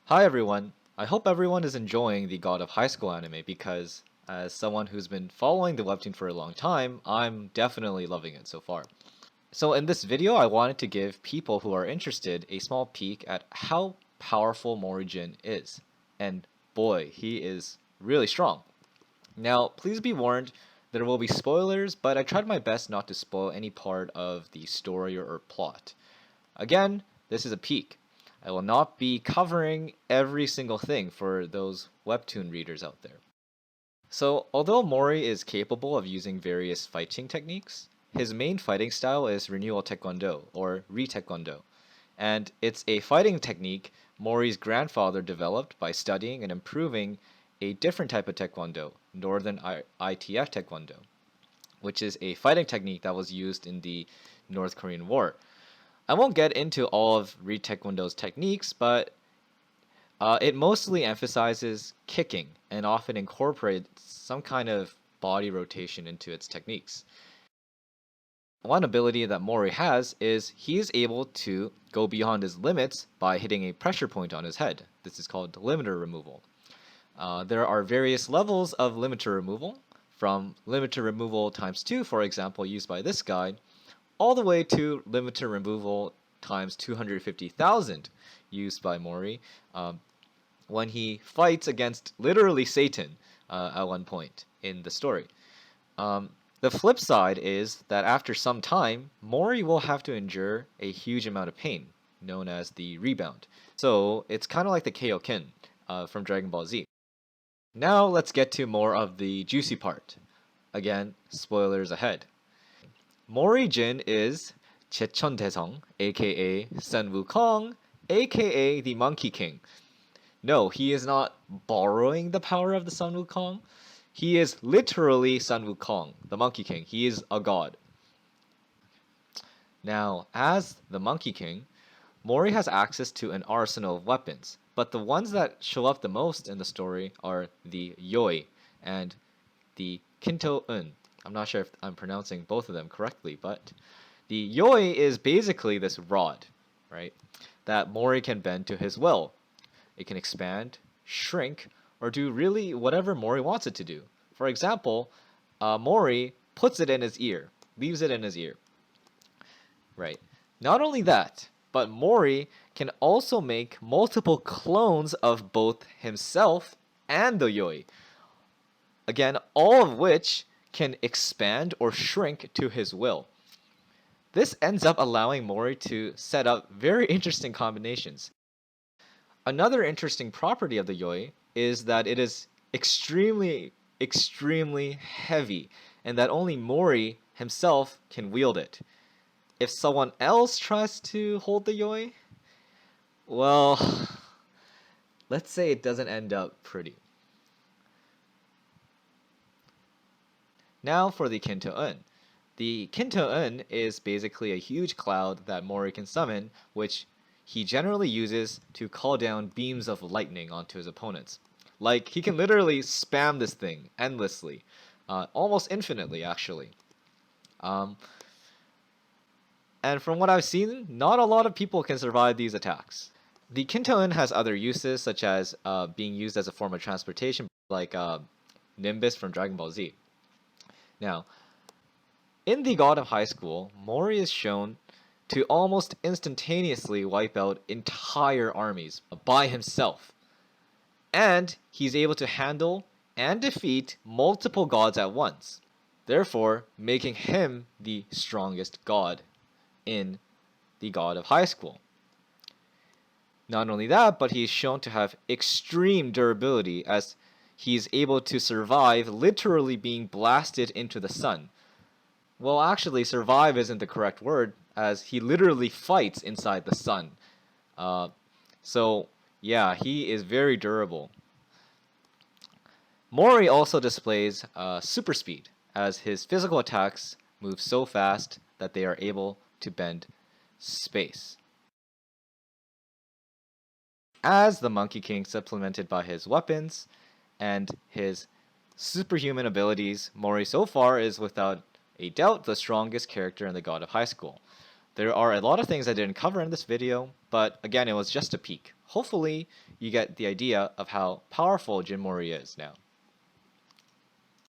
Hi everyone. I hope everyone is enjoying the God of High School anime because, as someone who's been following the webtoon for a long time, I'm definitely loving it so far. So in this video, I wanted to give people who are interested a small peek at how powerful Morijin is. And boy, he is really strong. Now, please be warned, there will be spoilers, but I tried my best not to spoil any part of the story or plot. Again, this is a peek. I will not be covering every single thing for those webtoon readers out there. So, although Mori is capable of using various fighting techniques, his main fighting style is Renewal Taekwondo, or Re-Taekwondo, and it's a fighting technique Mori's grandfather developed by studying and improving a different type of Taekwondo, Northern ITF Taekwondo, which is a fighting technique that was used in the North Korean War. I won't get into all of Re Taekwondo's techniques, but it mostly emphasizes kicking and often incorporates some kind of body rotation into its techniques. One ability that Mori has is he is able to go beyond his limits by hitting a pressure point on his head. This is called limiter removal. There are various levels of limiter removal, from limiter removal times 2, for example, used by this guy, all the way to limiter removal times 250,000 used by Mori when he fights against literally Satan at one point in the story. The flip side is that after some time, Mori will have to endure a huge amount of pain, known as the rebound. So it's kind of like the Kaioken from Dragon Ball Z. Now let's get to more of the juicy part. Again, spoilers ahead. Mori Jin is Jecheon Daesung, aka Sun Wukong, aka the Monkey King. No, he is not borrowing the power of the Sun Wukong. He is literally Sun Wukong, the Monkey King. He is a god. Now, as the Monkey King, Mori has access to an arsenal of weapons, but the ones that show up the most in the story are the Yoi and the Kinto-un. I'm not sure if I'm pronouncing both of them correctly, but the Yoi is basically this rod, right, that Mori can bend to his will. It can expand, shrink, or do really whatever Mori wants it to do. For example, Mori puts it in his ear, leaves it in his ear, right? Not only that, but Mori can also make multiple clones of both himself and the Yoi. Again, all of which can expand or shrink to his will. This ends up allowing Mori to set up very interesting combinations. Another interesting property of the Yoi is that it is extremely heavy, and that only Mori himself can wield it. If someone else tries to hold the Yoi, well, let's say it doesn't end up pretty. Now for the Kinto-un. The Kinto-un is basically a huge cloud that Mori can summon, which he generally uses to call down beams of lightning onto his opponents. Like, he can literally spam this thing endlessly, almost infinitely, actually. Um, and from what I've seen, not a lot of people can survive these attacks. The Kinto-un has other uses, such as being used as a form of transportation, like Nimbus from Dragon Ball Z. Now, in the God of High School, Mori is shown to almost instantaneously wipe out entire armies by himself. And he's able to handle and defeat multiple gods at once, therefore making him the strongest god in the God of High School. Not only that, but he's shown to have extreme durability as he's able to survive literally being blasted into the sun. Well, actually, survive isn't the correct word, as he literally fights inside the sun. So, yeah, he is very durable. Mori also displays super speed, as his physical attacks move so fast that they are able to bend space. As the Monkey King, supplemented by his weapons and his superhuman abilities, Mori so far is without a doubt the strongest character in the God of High School. There are a lot of things I didn't cover in this video, but again, it was just a peek. Hopefully, you get the idea of how powerful Jin Mori is now.